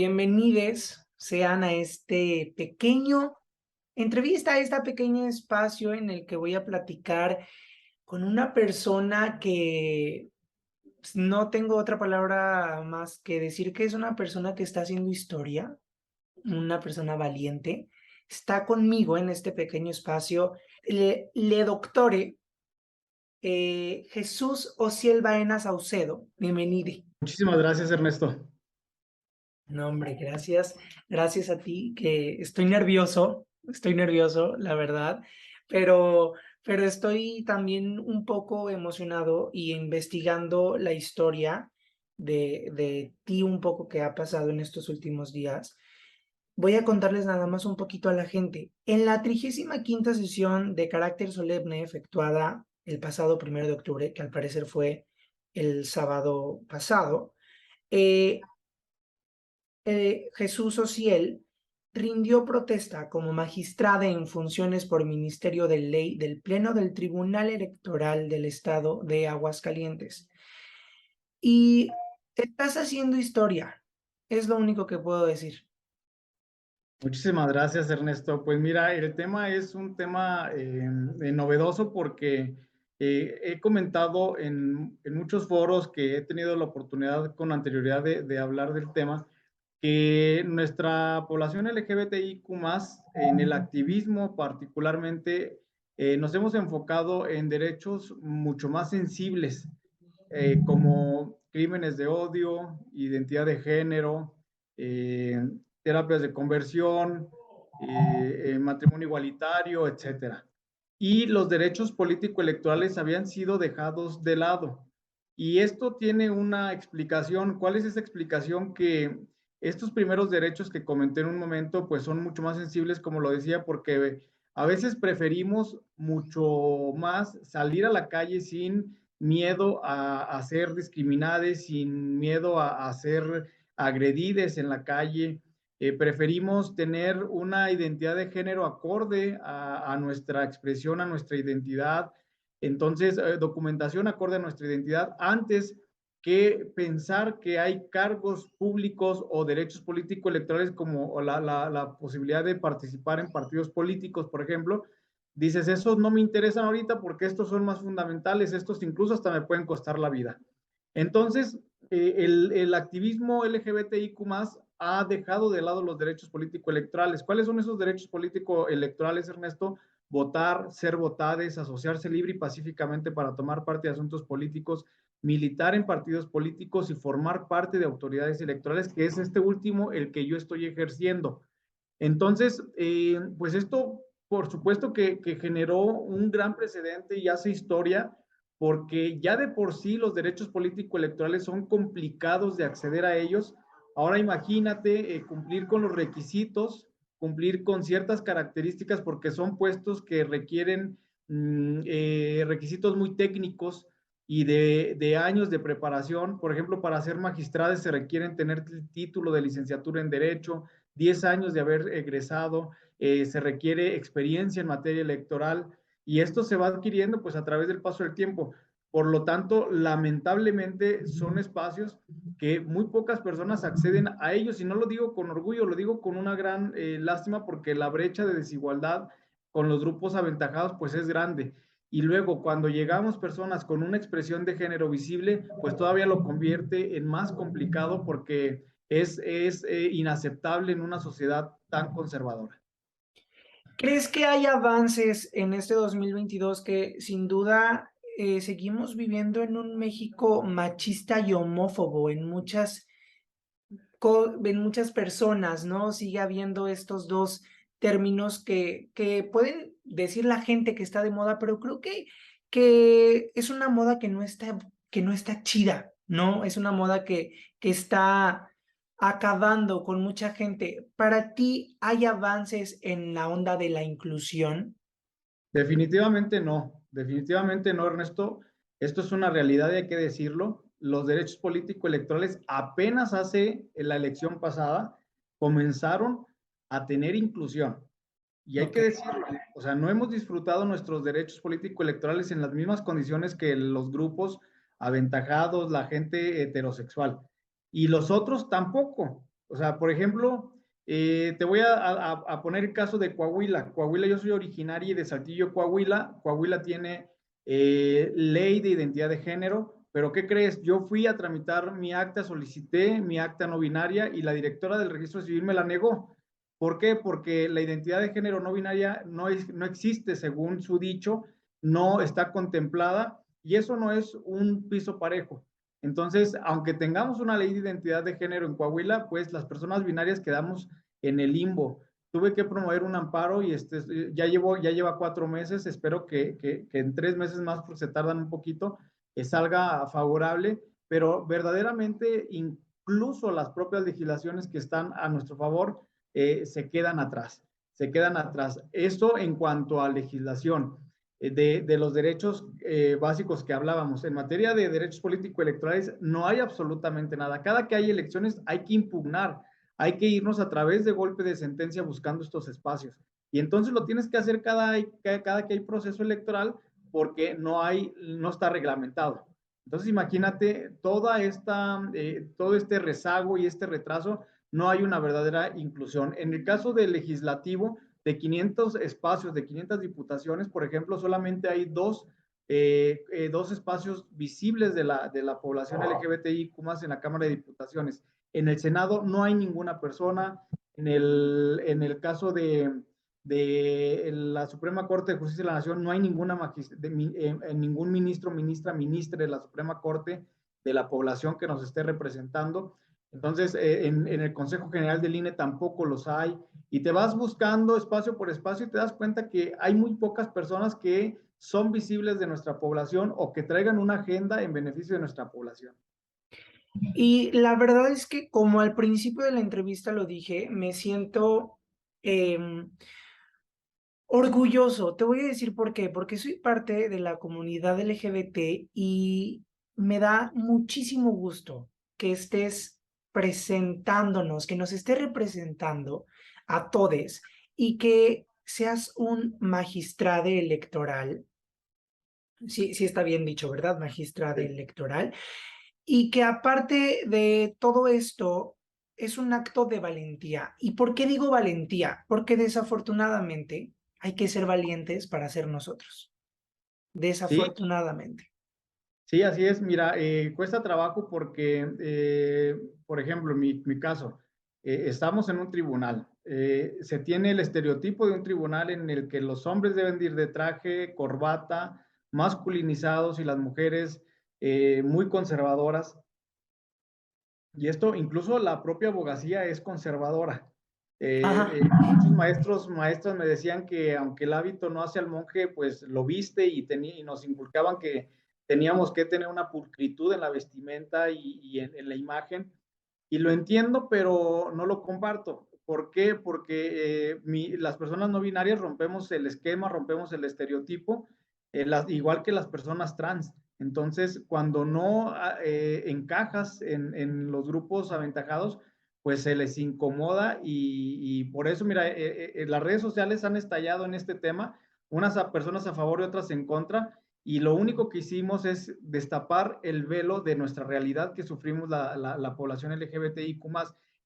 Bienvenidos sean a este pequeño entrevista, a este pequeño espacio en el que voy a platicar con una persona que no tengo otra palabra más que decir que es una persona que está haciendo historia, una persona valiente. Está conmigo en este pequeño espacio, le doctore Jesús Ociel Baena Saucedo. Bienvenido. Muchísimas gracias, Ernesto. No, hombre, gracias. Gracias a ti, que estoy nervioso, la verdad, pero, pero estoy también un poco emocionado y investigando la historia de ti un poco que ha pasado en estos últimos días. Voy a contarles nada más un poquito a la gente. En la 35ª sesión de carácter solemne efectuada el pasado 1 de octubre, que al parecer fue el sábado pasado, eh, Jesús Ociel rindió protesta como magistrada en funciones por Ministerio de Ley del Pleno del Tribunal Electoral del Estado de Aguascalientes. Y estás haciendo historia, es lo único que puedo decir. Muchísimas gracias, Ernesto. Pues mira, el tema es un tema novedoso porque he comentado en muchos foros que he tenido la oportunidad con anterioridad de hablar del tema, que nuestra población LGBTIQ+, en el activismo particularmente, nos hemos enfocado en derechos mucho más sensibles, como crímenes de odio, identidad de género, eh, terapias de conversión, matrimonio igualitario, etcétera. Y los derechos político-electorales habían sido dejados de lado. Y esto tiene una explicación. ¿Cuál es esa explicación? Que estos primeros derechos que comenté en un momento, pues son mucho más sensibles, como lo decía, porque a veces preferimos mucho más salir a la calle sin miedo a ser discriminados, sin miedo a ser agredidos en la calle. Preferimos tener una identidad de género acorde a nuestra expresión, a nuestra identidad. Entonces, documentación acorde a nuestra identidad antes que pensar que hay cargos públicos o derechos político-electorales como la posibilidad de participar en partidos políticos, por ejemplo. Dices, esos no me interesan ahorita porque estos son más fundamentales, estos incluso hasta me pueden costar la vida. Entonces, el activismo LGBTIQ ha dejado de lado los derechos político-electorales. ¿Cuáles son esos derechos político-electorales, Ernesto? Votar, ser votades, asociarse libre y pacíficamente para tomar parte de asuntos políticos, militar en partidos políticos y formar parte de autoridades electorales, que es este último el que yo estoy ejerciendo. Entonces, pues esto, por supuesto que generó un gran precedente y hace historia, porque ya de por sí los derechos político-electorales son complicados de acceder a ellos. Ahora imagínate cumplir con los requisitos, cumplir con ciertas características, porque son puestos que requieren requisitos muy técnicos y de años de preparación. Por ejemplo, para ser magistrados se requieren tener el título de licenciatura en Derecho, 10 años de haber egresado, se requiere experiencia en materia electoral y esto se va adquiriendo pues a través del paso del tiempo. Por lo tanto, lamentablemente son espacios que muy pocas personas acceden a ellos y no lo digo con orgullo, lo digo con una gran lástima porque la brecha de desigualdad con los grupos aventajados pues es grande. Y luego cuando llegamos personas con una expresión de género visible, pues todavía lo convierte en más complicado porque es inaceptable en una sociedad tan conservadora. ¿Crees que hay avances en este 2022 que sin duda seguimos viviendo en un México machista y homófobo en muchas personas, ¿no? Sigue habiendo estos dos términos que pueden decir la gente que está de moda, pero creo que es una moda que no está chida, ¿no? Es una moda que está acabando con mucha gente. ¿Para ti hay avances en la onda de la inclusión? Definitivamente no, Ernesto. Esto es una realidad y hay que decirlo. Los derechos político-electorales apenas hace la elección pasada comenzaron a tener inclusión. Y hay que Ok. decirlo, o sea, no hemos disfrutado nuestros derechos político-electorales en las mismas condiciones que los grupos aventajados, la gente heterosexual. Y los otros tampoco. O sea, por ejemplo, te voy a poner el caso de Coahuila. Coahuila, yo soy originario de Saltillo, Coahuila. Coahuila tiene ley de identidad de género, pero ¿qué crees? Yo fui a tramitar mi acta, solicité mi acta no binaria y la directora del registro civil me la negó. ¿Por qué? Porque la identidad de género no binaria no existe según su dicho, no está contemplada y eso no es un piso parejo. Entonces, aunque tengamos una ley de identidad de género en Coahuila, pues las personas binarias quedamos en el limbo. Tuve que promover un amparo y ya lleva 4 meses, espero que en 3 meses más, porque se tardan un poquito, salga favorable, pero verdaderamente incluso las propias legislaciones que están a nuestro favor se quedan atrás, se quedan atrás. Eso en cuanto a legislación de los derechos básicos que hablábamos. En materia de derechos político-electorales no hay absolutamente nada. Cada que hay elecciones hay que impugnar, hay que irnos a través de golpe de sentencia buscando estos espacios. Y entonces lo tienes que hacer cada que hay proceso electoral porque no está reglamentado. Entonces imagínate todo este rezago y este retraso, no hay una verdadera inclusión. En el caso del legislativo, de 500 espacios, de 500 diputaciones, por ejemplo, solamente hay dos espacios visibles de la población LGBTIQ más en la Cámara de Diputaciones. En el Senado no hay ninguna persona. En el caso de la Suprema Corte de Justicia de la Nación no hay ningún ministro, ministra de la Suprema Corte de la población que nos esté representando. Entonces, en el Consejo General del INE tampoco los hay. Y te vas buscando espacio por espacio y te das cuenta que hay muy pocas personas que son visibles de nuestra población o que traigan una agenda en beneficio de nuestra población. Y la verdad es que, como al principio de la entrevista lo dije, me siento orgulloso. Te voy a decir por qué. Porque soy parte de la comunidad LGBT y me da muchísimo gusto que estés presentándonos, que nos estés representando a todes y que seas un magistrado electoral. Sí, sí está bien dicho, ¿verdad? Magistrado Sí. electoral. Y que aparte de todo esto, es un acto de valentía. ¿Y por qué digo valentía? Porque desafortunadamente hay que ser valientes para ser nosotros. Sí, Desafortunadamente. sí, así es. Mira, cuesta trabajo porque, por ejemplo, mi caso, estamos en un tribunal. Se tiene el estereotipo de un tribunal en el que los hombres deben de ir de traje, corbata, masculinizados y las mujeres muy conservadoras. Y esto, incluso la propia abogacía es conservadora. Ajá. Muchos maestras me decían que aunque el hábito no hace al monje, pues lo viste y nos inculcaban que teníamos que tener una pulcritud en la vestimenta y en la imagen. Y lo entiendo, pero no lo comparto. ¿Por qué? Porque las personas no binarias rompemos el esquema, rompemos el estereotipo, igual que las personas trans. Entonces, cuando no encajas en los grupos aventajados, pues se les incomoda y por eso, mira, las redes sociales han estallado en este tema, unas personas a favor y otras en contra, y lo único que hicimos es destapar el velo de nuestra realidad que sufrimos la población LGBTIQ+.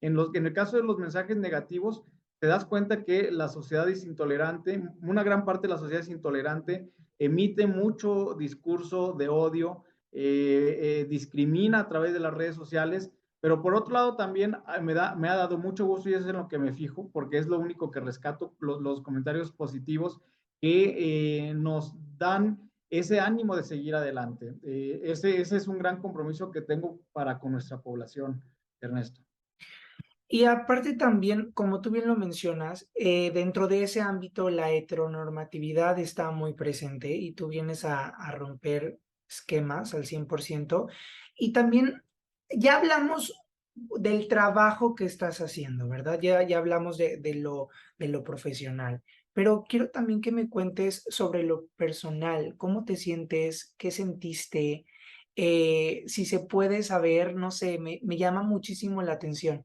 En el caso de los mensajes negativos, te das cuenta que la sociedad es intolerante, una gran parte de la sociedad es intolerante, emite mucho discurso de odio, discrimina a través de las redes sociales, pero por otro lado también me ha dado mucho gusto y eso es en lo que me fijo, porque es lo único que rescato, los comentarios positivos que nos dan ese ánimo de seguir adelante. Ese es un gran compromiso que tengo para con nuestra población, Ernesto. Y aparte también, como tú bien lo mencionas, dentro de ese ámbito la heteronormatividad está muy presente y tú vienes a romper esquemas al 100%. Y también ya hablamos del trabajo que estás haciendo, ¿verdad? Ya hablamos de lo profesional, pero quiero también que me cuentes sobre lo personal, cómo te sientes, qué sentiste, si se puede saber, no sé, me llama muchísimo la atención.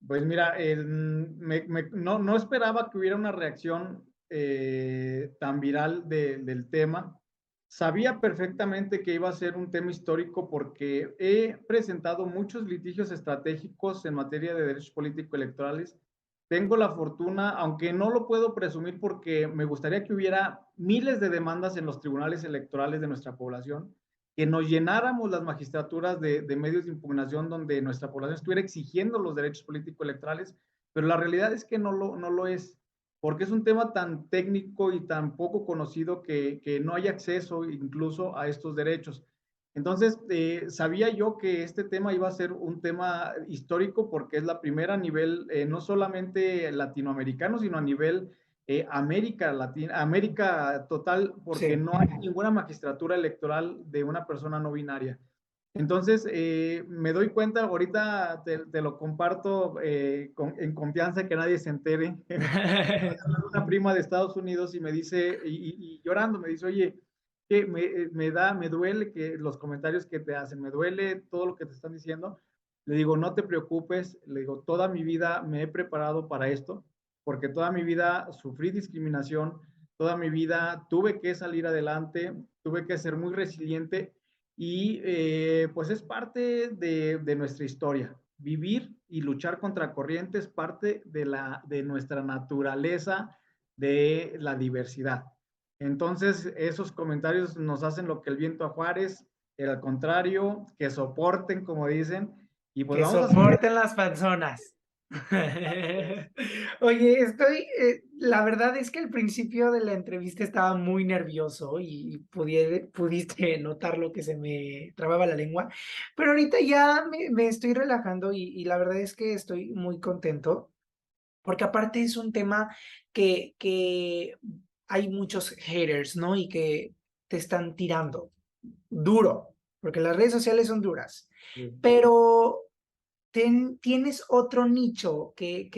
Pues mira, no esperaba que hubiera una reacción tan viral del tema. sabía perfectamente que iba a ser un tema histórico porque he presentado muchos litigios estratégicos en materia de derechos políticos electorales. Tengo la fortuna, aunque no lo puedo presumir porque me gustaría que hubiera miles de demandas en los tribunales electorales de nuestra población, que nos llenáramos las magistraturas de medios de impugnación donde nuestra población estuviera exigiendo los derechos políticos electorales, pero la realidad es que no lo es, porque es un tema tan técnico y tan poco conocido que no hay acceso incluso a estos derechos. Entonces, sabía yo que este tema iba a ser un tema histórico porque es la primera a nivel no solamente latinoamericano, sino a nivel América total, porque Sí. no hay ninguna magistratura electoral de una persona no binaria. Entonces, me doy cuenta, ahorita te lo comparto en confianza que nadie se entere. Una prima de Estados Unidos y me dice, y llorando, me dice, oye, que me duele que los comentarios que te hacen, me duele todo lo que te están diciendo. Le digo, no te preocupes, le digo, toda mi vida me he preparado para esto, porque toda mi vida sufrí discriminación, toda mi vida tuve que salir adelante, tuve que ser muy resiliente y pues es parte de nuestra historia. Vivir y luchar contra corrientes es parte de nuestra naturaleza de la diversidad. Entonces, esos comentarios nos hacen lo que el viento a Juárez, al contrario, que soporten, como dicen, y pues Que vamos a seguir. soporten las personas. Oye, la verdad es que al principio de la entrevista estaba muy nervioso y pudiste notar lo que se me trababa la lengua, pero ahorita ya me estoy relajando y la verdad es que estoy muy contento, porque aparte es un tema que hay muchos haters, ¿no? Y que te están tirando duro, porque las redes sociales son duras, pero tienes otro nicho que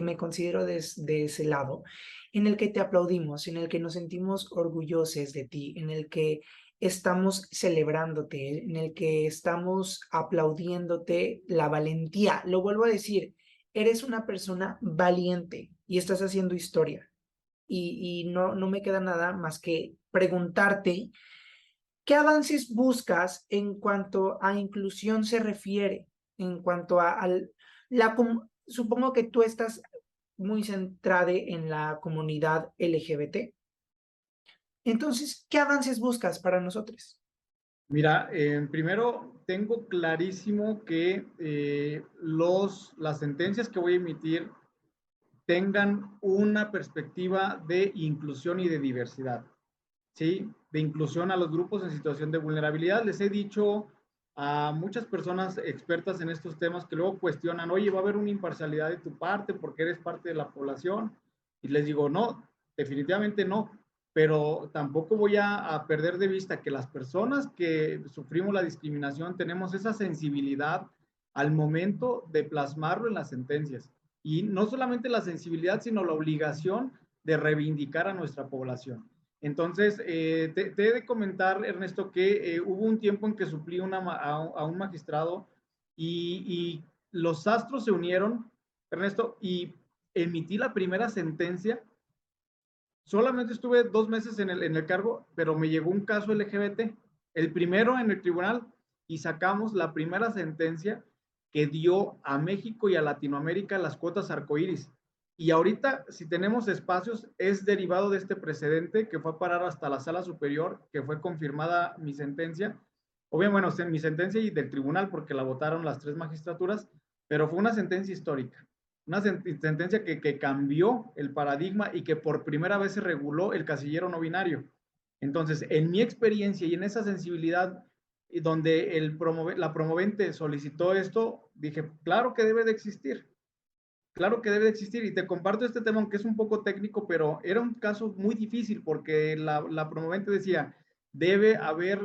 me considero de ese lado, en el que te aplaudimos, en el que nos sentimos orgullosos de ti, en el que estamos celebrándote, en el que estamos aplaudiéndote la valentía. Lo vuelvo a decir, eres una persona valiente y estás haciendo historia. Y no me queda nada más que preguntarte ¿qué avances buscas en cuanto a inclusión se refiere? En cuanto supongo que tú estás muy centrada en la comunidad LGBT. Entonces, ¿qué avances buscas para nosotros? Mira, primero tengo clarísimo que las sentencias que voy a emitir tengan una perspectiva de inclusión y de diversidad. ¿Sí? De inclusión a los grupos en situación de vulnerabilidad. Les he dicho a muchas personas expertas en estos temas que luego cuestionan, oye, va a haber una imparcialidad de tu parte porque eres parte de la población. Y les digo, no, definitivamente no, pero tampoco voy a perder de vista que las personas que sufrimos la discriminación tenemos esa sensibilidad al momento de plasmarlo en las sentencias. Y no solamente la sensibilidad, sino la obligación de reivindicar a nuestra población. Entonces, te he de comentar, Ernesto, que hubo un tiempo en que suplí a un magistrado y los astros se unieron, Ernesto, y emití la primera sentencia. Solamente estuve 2 meses en el cargo, pero me llegó un caso LGBT, el primero en el tribunal, y sacamos la primera sentencia que dio a México y a Latinoamérica las cuotas arcoíris. Y ahorita, si tenemos espacios, es derivado de este precedente que fue a parar hasta la sala superior, que fue confirmada mi sentencia. Obviamente, bueno, mi sentencia y del tribunal, porque la votaron las tres magistraturas, pero fue una sentencia histórica. Una sentencia que cambió el paradigma y que por primera vez se reguló el casillero no binario. Entonces, en mi experiencia y en esa sensibilidad donde la promovente solicitó esto, dije, claro que debe de existir, claro que debe de existir. Y te comparto este tema, aunque es un poco técnico, pero era un caso muy difícil porque la promovente decía, debe haber,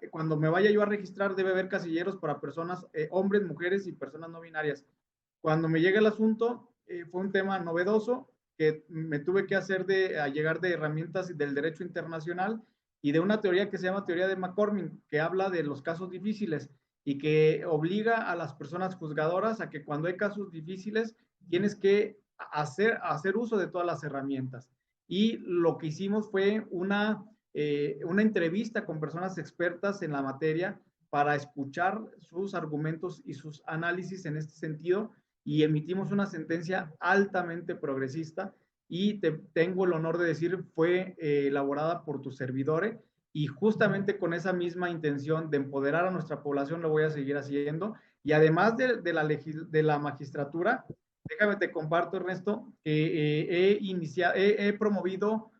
cuando me vaya yo a registrar, debe haber casilleros para personas, hombres, mujeres y personas no binarias. Cuando me llega el asunto, fue un tema novedoso que me tuve que hacer a llegar de herramientas del derecho internacional y de una teoría que se llama teoría de McCormick, que habla de los casos difíciles y que obliga a las personas juzgadoras a que cuando hay casos difíciles tienes que hacer uso de todas las herramientas. Y lo que hicimos fue una una entrevista con personas expertas en la materia para escuchar sus argumentos y sus análisis en este sentido, y emitimos una sentencia altamente progresista y tengo el honor de decir fue elaborada por tu servidores, y justamente con esa misma intención de empoderar a nuestra población lo voy a seguir haciendo. Y además de la magistratura, déjame te comparto, Ernesto, que he promovido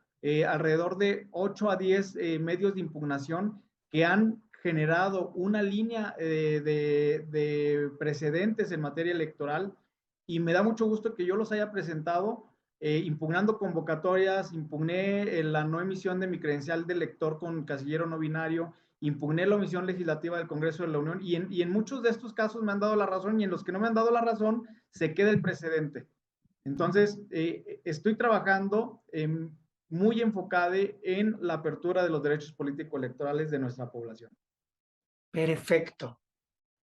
alrededor de 8 a 10 medios de impugnación que han generado una línea de precedentes en materia electoral, y me da mucho gusto que yo los haya presentado impugnando convocatorias. Impugné la no emisión de mi credencial de elector con casillero no binario, impugné la omisión legislativa del Congreso de la Unión, y en muchos de estos casos me han dado la razón, y en los que no me han dado la razón se queda el precedente. Entonces, estoy trabajando muy enfocada en la apertura de los derechos político-electorales de nuestra población. Perfecto.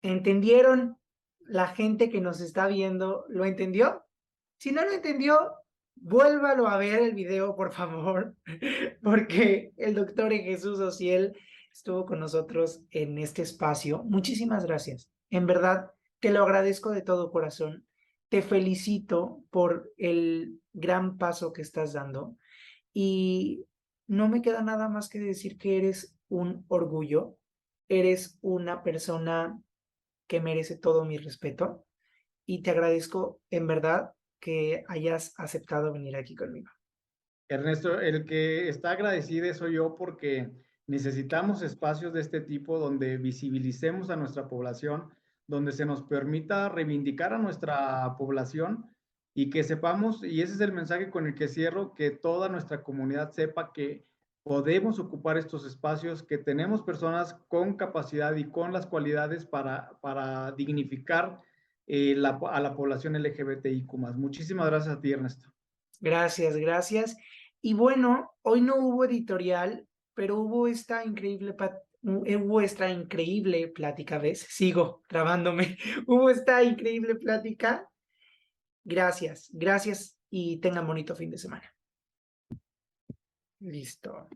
¿Entendieron? La gente que nos está viendo, ¿lo entendió? Si no lo entendió, vuélvalo a ver el video, por favor, porque el doctor Jesús Ociel estuvo con nosotros en este espacio. Muchísimas gracias. En verdad, te lo agradezco de todo corazón. Te felicito por el gran paso que estás dando y no me queda nada más que decir que eres un orgullo, eres una persona que merece todo mi respeto y te agradezco en verdad que hayas aceptado venir aquí conmigo. Ernesto, el que está agradecido soy yo, porque necesitamos espacios de este tipo donde visibilicemos a nuestra población, donde se nos permita reivindicar a nuestra población, y que sepamos, y ese es el mensaje con el que cierro, que toda nuestra comunidad sepa que podemos ocupar estos espacios, que tenemos personas con capacidad y con las cualidades para dignificar a la población LGBTIQ+. Muchísimas gracias a ti, Ernesto. Gracias, gracias. Y bueno, hoy no hubo editorial, pero hubo esta increíble plática, ¿ves? Sigo trabándome. Hubo esta increíble plática. Gracias, gracias y tengan bonito fin de semana. Listo.